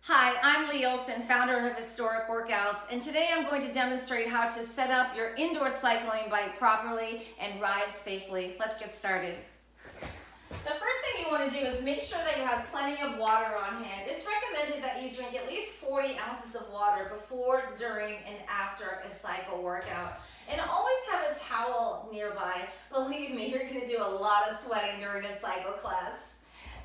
Hi, I'm Lee Olson, founder of Historic Workouts, and today I'm going to demonstrate how to set up your indoor cycling bike properly and ride safely. Let's get started. The first thing you want to do is make sure that you have plenty of water on hand. It's recommended that you drink at least 40 ounces of water before, during, and after a cycle workout. And always have a towel nearby. Believe me, you're going to do a lot of sweating during a cycle class.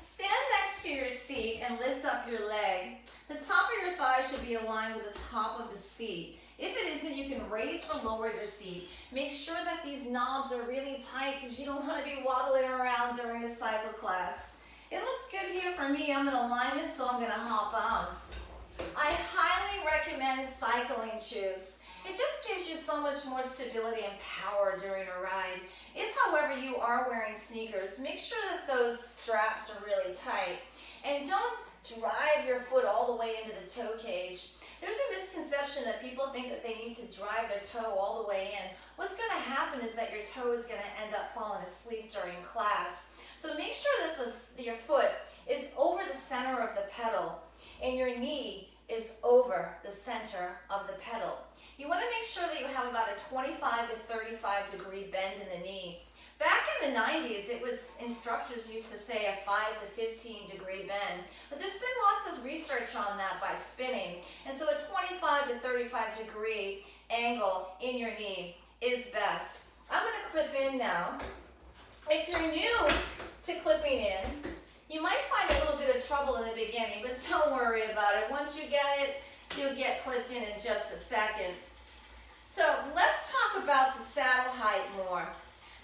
Stand next to your seat and lift up your leg. The top of your thigh should be aligned with the top of the seat. If it isn't, you can raise or lower your seat. Make sure that these knobs are really tight because you don't want to be wobbling around during a cycle class. It looks good here for me. I'm in alignment, so I'm going to hop on. I highly recommend cycling shoes. It just gives you so much more stability and power during a ride. If, however, you are wearing sneakers, make sure that those straps are really tight. And don't drive your foot all the way into the toe cage. There's a misconception that people think that they need to drive their toe all the way in. What's going to happen is that your toe is going to end up falling asleep during class. So make sure that your foot is over the center of the pedal and your knee is over the center of the pedal. You want to make sure that you have about a 25 to 35 degree bend in the knee. Back in the 90s, instructors used to say a 5 to 15 degree bend, but there's been lots of research on that by spinning, and so a 25 to 35 degree angle in your knee is best. I'm going to clip in now. If you're new to clipping in, you might find a little bit of trouble in the beginning, but don't worry about it. Once you get it, you'll get clipped in just a second. So let's talk about the saddle height more.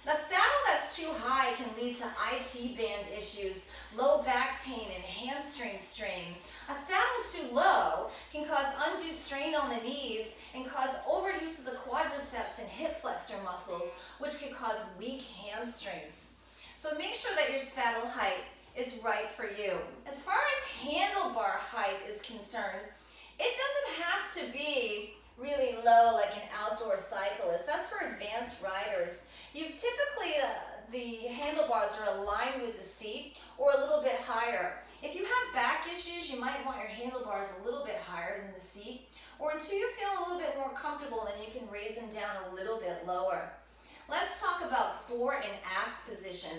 A saddle that's too high can lead to IT band issues, low back pain, and hamstring strain. A saddle too low can cause undue strain on the knees and cause overuse of the quadriceps and hip flexor muscles, which could cause weak hamstrings. So make sure that your saddle height is right for you. As far as handlebar height is concerned, it doesn't have to be really low like an outdoor cyclist. That's for advanced riders. Typically, the handlebars are aligned with the seat or a little bit higher. If you have back issues, you might want your handlebars a little bit higher than the seat, or until you feel a little bit more comfortable, then you can raise them down a little bit lower. Let's talk about fore and aft position.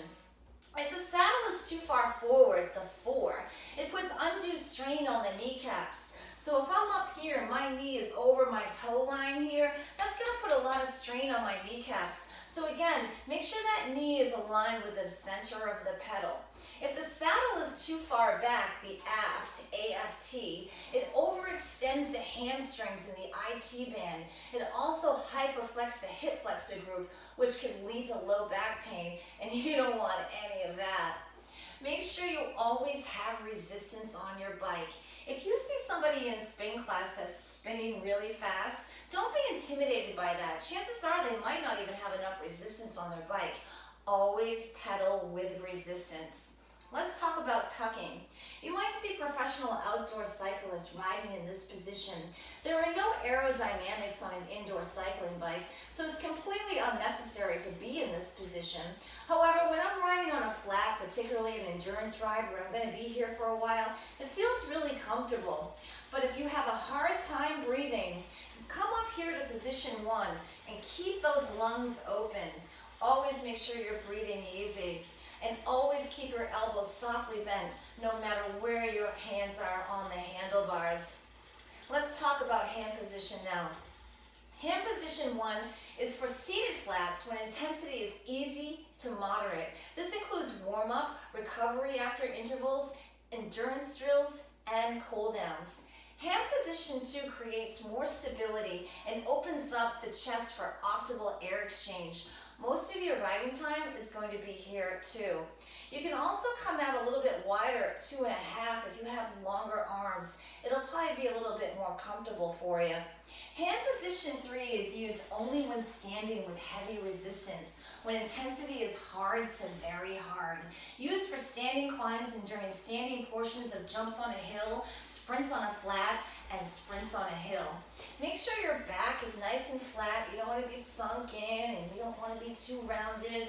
If the saddle is too far forward, the fore, it puts undue strain on the kneecaps. So if I'm up here, my knee is over my toe line here, that's going to put a lot of strain on my kneecaps. So again, make sure that knee is aligned with the center of the pedal. If the saddle is too far back, the aft, AFT, it overextends the hamstrings in the IT band. It also hyperflexes the hip flexor group, which can lead to low back pain, and you don't want any of that. Make sure you always have resistance on your bike. If you see somebody in spin class that's spinning really fast, don't be intimidated by that. Chances are they might not even have enough resistance on their bike. Always pedal with resistance. Let's talk about tucking. You might see professional outdoor cyclists riding in this position. There are no aerodynamics on an indoor cycling bike, so it's completely unnecessary to be in this position. However, when I'm riding on a flat, particularly an endurance ride where I'm going to be here for a while, it feels really comfortable. But if you have a hard time breathing, come up here to position 1 and keep those lungs open. Always make sure you're breathing easy. And always keep your elbows softly bent, no matter where your hands are on the handlebars. Let's talk about hand position now. Hand position 1 is for seated flats when intensity is easy to moderate. This includes warm-up, recovery after intervals, endurance drills, and cool-downs. Hand position 2 creates more stability and opens up the chest for optimal air exchange. Most of your riding time is going to be here too. You can also come out a little bit wider at 2.5 if you have longer arms. It'll probably be a little bit more comfortable for you. Hand position 3 is used only when standing with heavy resistance, when intensity is hard to very hard. Used for standing climbs and during standing portions of jumps on a hill, sprints on a flat, and sprints on a hill. Make sure your back is nice and flat. You don't want to be sunk in and you don't want to be too rounded.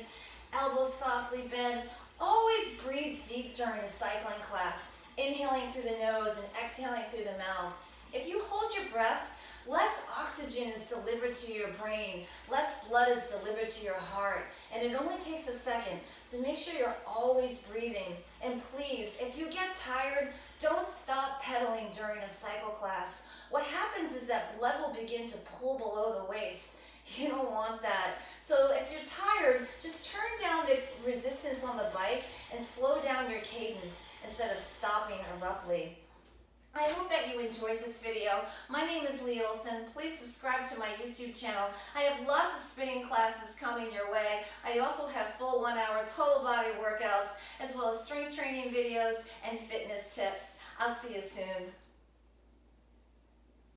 Elbows softly bent. Always breathe deep during a cycling class. Inhaling through the nose and exhaling exhaling through the mouth. If you hold your breath, less oxygen is delivered to your brain, less blood is delivered to your heart, and it only takes a second, so make sure you're always breathing. And please, if you get tired, don't stop pedaling during a cycle class. What happens is that blood will begin to pool below the waist. You don't want that. So if you're tired, just turn down the resistance on the bike and slow down your cadence instead of stopping abruptly. I hope that you enjoyed this video. My name is Lee Olson. Please subscribe to my YouTube channel. I have lots of spinning classes coming your way. I also have full 1-hour total body workouts, as well as strength training videos and fitness tips. I'll see you soon.